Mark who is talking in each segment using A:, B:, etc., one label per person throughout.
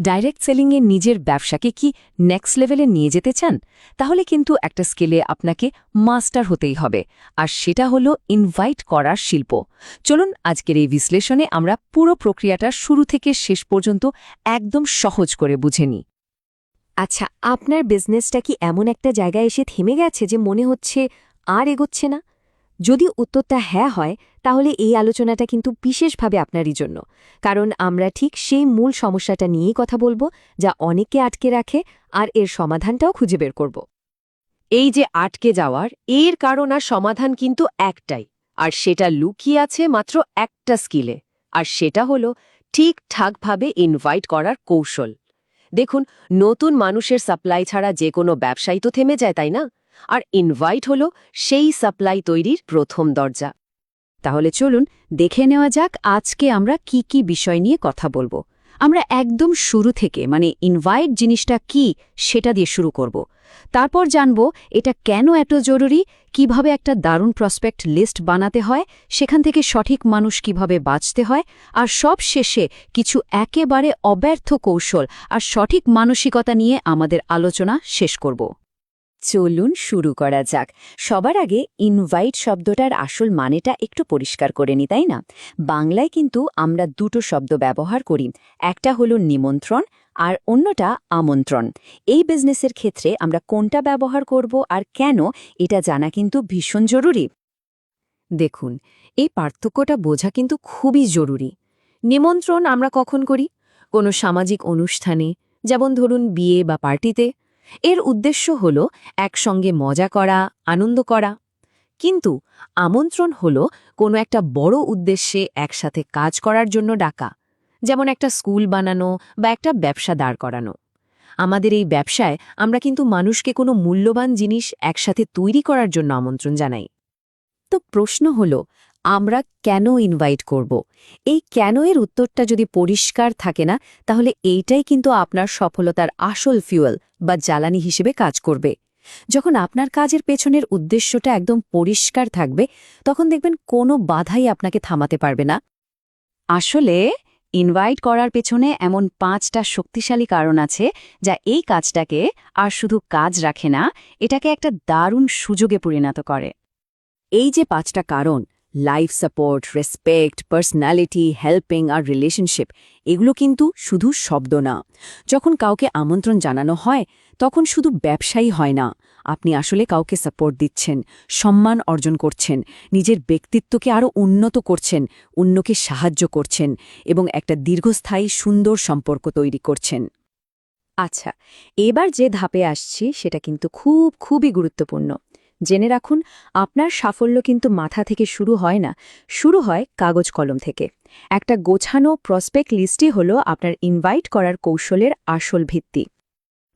A: Direct সেলিংয়ে নিজের ব্যবসাকে কি নেক্সট লেভেলে নিয়ে যেতে চান? তাহলে কিন্তু একটা স্কেলে আপনাকে মাস্টার হতেই হবে, আর সেটা হলো ইনভাইট করার শিল্প। চলুন আজকের এই বিশ্লেষণে আমরা পুরো প্রক্রিয়াটা শুরু থেকে শেষ পর্যন্ত একদম সহজ করে বুঝে নিই।
B: আচ্ছা, আপনার বিজনেসটা কি এমন একটা জায়গায় এসে থেমে গেছে যে মনে হচ্ছে আর এগোচ্ছে না? যদি উত্তরটা হ্যাঁ হয়, তাহলে এই আলোচনাটা কিন্তু বিশেষভাবে আপনারই জন্য, কারণ আমরা ঠিক সেই মূল সমস্যাটা নিয়েই কথা বলবো, যা অনেককে আটকে রাখে, আর এর সমাধানটাও খুঁজে বের করব।
C: এই যে আটকে যাওয়ার এর কারণ আর সমাধান কিন্তু একটাই, আর সেটা লুকিয়ে আছে মাত্র একটা স্কিলে, আর সেটা হলো ঠিকঠাকভাবে ইনভাইট করার কৌশল। দেখুন, নতুন মানুষের সাপ্লাই ছাড়া যে কোনো ব্যবসাই তো থেমে যায়, তাই না? আর ইনভাইট হলো সেই সাপ্লাই তৈরির প্রথম দরজা।
A: তাহলে চলুন দেখে নেওয়া যাক আজকে আমরা কি কি বিষয় নিয়ে কথা বলবো। আমরা একদম শুরু থেকে ইনভাইট জিনিসটা কি সেটা দিয়ে শুরু করব। তারপর জানব এটা কেন এত জরুরি, কিভাবে একটা দারুণ প্রসপেক্ট লিস্ট বানাতে হয়, সেখান থেকে সঠিক মানুষ কিভাবে বাঁচতে হয়, আর সব শেষে কিছু একেবারে অব্যর্থ কৌশল আর সঠিক মানসিকতা নিয়ে আমাদের আলোচনা শেষ করব।
B: চলুন শুরু করা যাক। সবার আগে ইনভাইট শব্দটার আসল মানেটা একটু পরিষ্কার করে নি, তাই না? বাংলায় কিন্তু আমরা দুটো শব্দ ব্যবহার করি, একটা হলো নিমন্ত্রণ আর অন্যটা আমন্ত্রণ। এই বিজনেসের ক্ষেত্রে আমরা কোনটা ব্যবহার করব আর কেন, এটা জানা কিন্তু ভীষণ জরুরি।
C: দেখুন, এই পার্থক্যটা বোঝা কিন্তু খুবই জরুরি। নিমন্ত্রণ আমরা কখন করি? কোনো সামাজিক অনুষ্ঠানে, যেমন ধরুন বিয়ে বা পার্টিতে। এর উদ্দেশ্য হল একসঙ্গে মজা করা, আনন্দ করা। কিন্তু আমন্ত্রণ হল কোনো একটা বড় উদ্দেশ্যে একসাথে কাজ করার জন্য ডাকা, যেমন একটা স্কুল বানানো বা একটা ব্যবসা দাঁড় করানো। আমাদের এই ব্যবসায় আমরা কিন্তু মানুষকে কোনো মূল্যবান জিনিস একসাথে তৈরি করার জন্য আমন্ত্রণ জানাই।
B: তো প্রশ্ন হলো, আমরা কেন ইনভাইট করব? এই কেন এর উত্তরটা যদি পরিষ্কার থাকে না, তাহলে এইটাই কিন্তু আপনার সফলতার আসল ফিউয়েল বা জ্বালানি হিসেবে কাজ করবে। যখন আপনার কাজের পেছনের উদ্দেশ্যটা একদম পরিষ্কার থাকবে, তখন দেখবেন কোনো বাধাই আপনাকে থামাতে পারবে না।
A: আসলে ইনভাইট করার পেছনে এমন 5টা শক্তিশালী কারণ আছে, যা এই কাজটাকে আর শুধু কাজ রাখে না, এটাকে একটা দারুণ সুযোগে পরিণত করে।
B: এই যে 5টা কারণ, life support, respect, personality, helping আর রিলেশনশিপ, এগুলো কিন্তু শুধু শব্দ না। যখন কাউকে আমন্ত্রণ জানানো হয়, তখন শুধু ব্যবসায়ী হয় না, আপনি আসলে কাউকে সাপোর্ট দিচ্ছেন, সম্মান অর্জন করছেন, নিজের ব্যক্তিত্বকে আরও উন্নত করছেন, অন্যকে সাহায্য করছেন এবং একটা দীর্ঘস্থায়ী সুন্দর সম্পর্ক তৈরি করছেন। আচ্ছা, এবার যে ধাপে আসছি সেটা কিন্তু খুবই গুরুত্বপূর্ণ। জেনে রাখুন, আপনার সাফল্য কিন্তু মাথা থেকে শুরু হয় না, শুরু হয় কাগজ কলম থেকে। একটা গোছানো প্রসপেক্ট লিস্টই হলো আপনার ইনভাইট করার কৌশলের আসল ভিত্তি।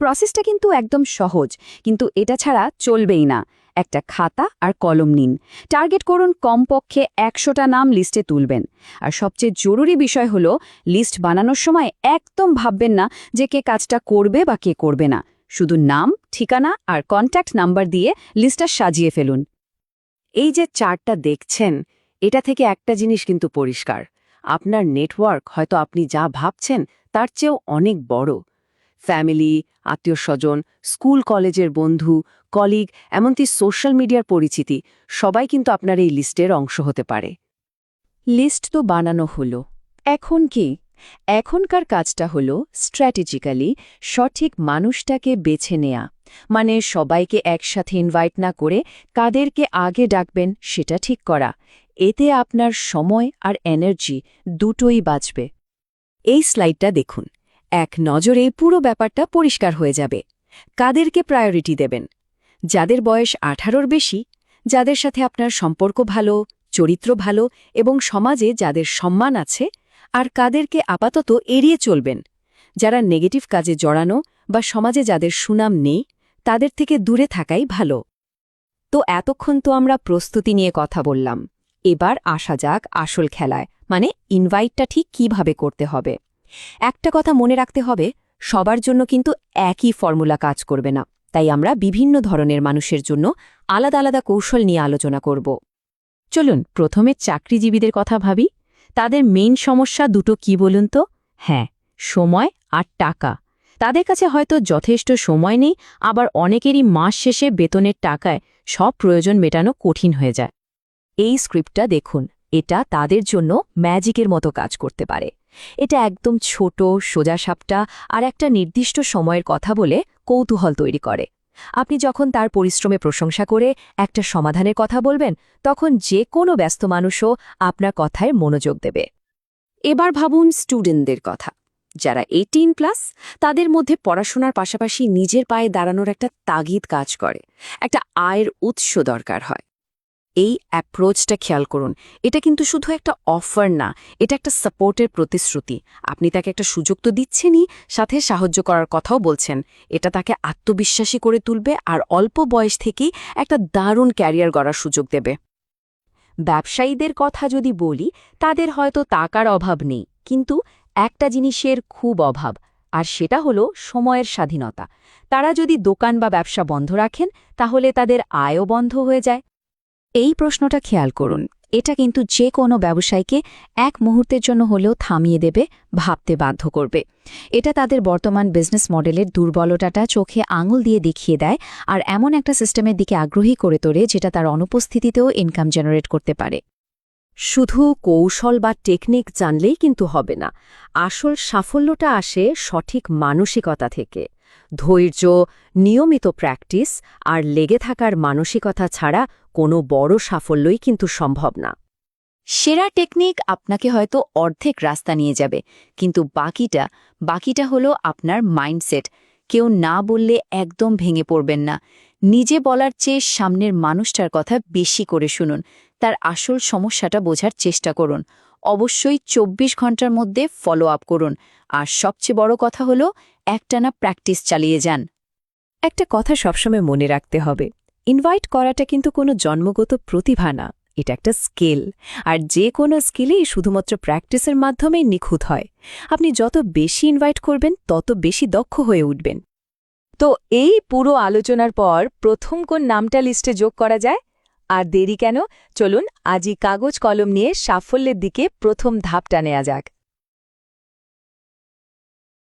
B: প্রসেসটা কিন্তু একদম সহজ, কিন্তু এটা ছাড়া চলবেই না। একটা খাতা আর কলম নিন, টার্গেট করুন কমপক্ষে 100টা নাম লিস্টে তুলবেন। আর সবচেয়ে জরুরি বিষয় হলো, লিস্ট বানানোর সময় একদম ভাববেন না যে কে কাজটা করবে বা কে করবে না। শুধু নাম, ঠিকানা আর কন্ট্যাক্ট নাম্বার দিয়ে লিস্টটা সাজিয়ে ফেলুন।
C: এই যে চার্টটা দেখছেন, এটা থেকে একটা জিনিস কিন্তু পরিষ্কার। আপনার নেটওয়ার্ক হয়তো আপনি যা ভাবছেন তার চেয়েও অনেক বড়। ফ্যামিলি, আত্মীয়স্বজন, স্কুল কলেজের বন্ধু, কলিগ, এমনকি সোশ্যাল মিডিয়ার পরিচিতি, সবাই কিন্তু আপনার এই লিস্টের অংশ হতে পারে।
A: লিস্ট তো বানানো হলো, এখন কি? এখনকার কাজটা হলো স্ট্র্যাটেজিক্যালি সঠিক মানুষটাকে বেছে নেয়া। সবাইকে একসাথে ইনভাইট না করে কাদেরকে আগে ডাকবেন সেটা ঠিক করা। এতে আপনার সময় আর এনার্জি দুটোই বাঁচবে।
B: এই স্লাইডটা দেখুন, এক নজরে পুরো ব্যাপারটা পরিষ্কার হয়ে যাবে। কাদেরকে প্রায়োরিটি দেবেন? যাদের বয়স 18-র বেশি, যাদের সাথে আপনার সম্পর্ক ভালো, চরিত্র ভালো এবং সমাজে যাদের সম্মান আছে, আর কাদেরকে আপাতত এড়িয়ে চলবেন? যারা নেগেটিভ কাজে জড়ানো বা সমাজে যাদের সুনাম নেই, তাদের থেকে দূরে থাকাই ভালো। তো এতক্ষণ তো আমরা প্রস্তুতি নিয়ে কথা বললাম, এবার আসা যাক আসল খেলায়, ইনভাইটটা ঠিক কিভাবে করতে হবে। একটা কথা মনে রাখতে হবে, সবার জন্য কিন্তু একই ফর্মুলা কাজ করবে না, তাই আমরা বিভিন্ন ধরনের মানুষের জন্য আলাদা আলাদা কৌশল নিয়ে আলোচনা করব।
A: চলুন প্রথমে চাকরিজীবীদের কথা ভাবি। তাদের মেইন সমস্যা দুটো কি বলুন তো? হ্যাঁ, সময়
C: আর টাকা। তাদের কাছে হয়তো যথেষ্ট সময় নেই, আবার অনেকেরই মাস শেষে বেতনের টাকায় সব প্রয়োজন মেটানো কঠিন হয়ে যায়। এই স্ক্রিপ্টটা দেখুন, এটা তাদের জন্য ম্যাজিকের মতো কাজ করতে পারে। এটা একদম ছোট, সোজাসাপটা আর একটা নির্দিষ্ট সময়ের কথা বলে কৌতূহল তৈরি করে। আপনি যখন তার পরিশ্রমে প্রশংসা করে একটা সমাধানের কথা বলবেন, তখন যে কোনো ব্যস্ত মানুষও আপনার কথায় মনোযোগ দেবে।
B: এবার ভাবুন স্টুডেন্টদের কথা, যারা 18+, তাদের মধ্যে পড়াশোনার পাশাপাশি নিজের পায়ে দাঁড়ানোর একটা তাগিদ কাজ করে, একটা আয়ের উৎস দরকার হয়। এই অ্যাপ্রোচটা খেয়াল করুন, এটা কিন্তু শুধু একটা অফার না, এটা একটা সাপোর্টের প্রতিশ্রুতি। আপনি তাকে একটা সুযোগ তো দিচ্ছেনই, সাথে সাহায্য করার কথাও বলছেন। এটা তাকে আত্মবিশ্বাসী করে তুলবে আর অল্প বয়স থেকেই একটা দারুণ ক্যারিয়ার গড়ার সুযোগ দেবে।
C: ব্যবসায়ীদের কথা যদি বলি, তাদের হয়তো টাকার অভাব নেই, কিন্তু একটা জিনিসের খুব অভাব, আর সেটা হলো সময়ের স্বাধীনতা। তারা যদি দোকান বা ব্যবসা বন্ধ রাখেন, তাহলে তাদের আয়ও বন্ধ হয়ে যায়।
A: এই প্রশ্নটা খেয়াল করুন, এটা কিন্তু যে কোনো ব্যবসায়ীকে এক মুহূর্তের জন্য হলেও থামিয়ে দেবে, ভাবতে বাধ্য করবে। এটা তাদের বর্তমান বিজনেস মডেলের দুর্বলতাটা চোখে আঙুল দিয়ে দেখিয়ে দেয় আর এমন একটা সিস্টেমের দিকে আগ্রহী করে তোলে যেটা তার অনুপস্থিতিতেও ইনকাম জেনারেট করতে পারে।
B: শুধু কৌশল বা টেকনিক জানলেই কিন্তু হবে না। আসল সাফল্যটা আসে সঠিক মানসিকতা থেকে। ধৈর্য, নিয়মিত প্র্যাকটিস আর লেগে থাকার মানসিকতা ছাড়া কোনো বড় সাফল্যই কিন্তু সম্ভব না।
A: সেরা টেকনিক আপনাকে হয়তো অর্ধেক রাস্তা নিয়ে যাবে, কিন্তু বাকিটা হলো আপনার মাইন্ডসেট। কেউ না বললে একদম ভেঙে পড়বেন না। নিজে বলার চেয়ে সামনের মানুষটার কথা বেশি করে শুনুন, তার আসল সমস্যাটা বোঝার চেষ্টা করুন। অবশ্যই 24 ঘন্টার মধ্যে ফলো আপ করুন, আর সবচেয়ে বড় কথা হলো একটানা প্র্যাকটিস চালিয়ে যান।
B: একটা কথা সবসময় মনে রাখতে হবে, ইনভাইট করাটা কিন্তু কোনো জন্মগত প্রতিভা না, এটা একটা স্কিল। আর যে কোনো স্কিলেই শুধুমাত্র প্র্যাকটিসের মাধ্যমেই নিখুঁত হয়। আপনি যত বেশি ইনভাইট করবেন, তত বেশি দক্ষ হয়ে উঠবেন।
C: তো এই পুরো আলোচনার পর প্রথম কোন নামটা লিস্টে যোগ করা যায়? আর দেরি কেন, চলুন আজই কাগজ কলম নিয়ে সাফল্যের দিকে প্রথম ধাপটা নেওয়া যাক।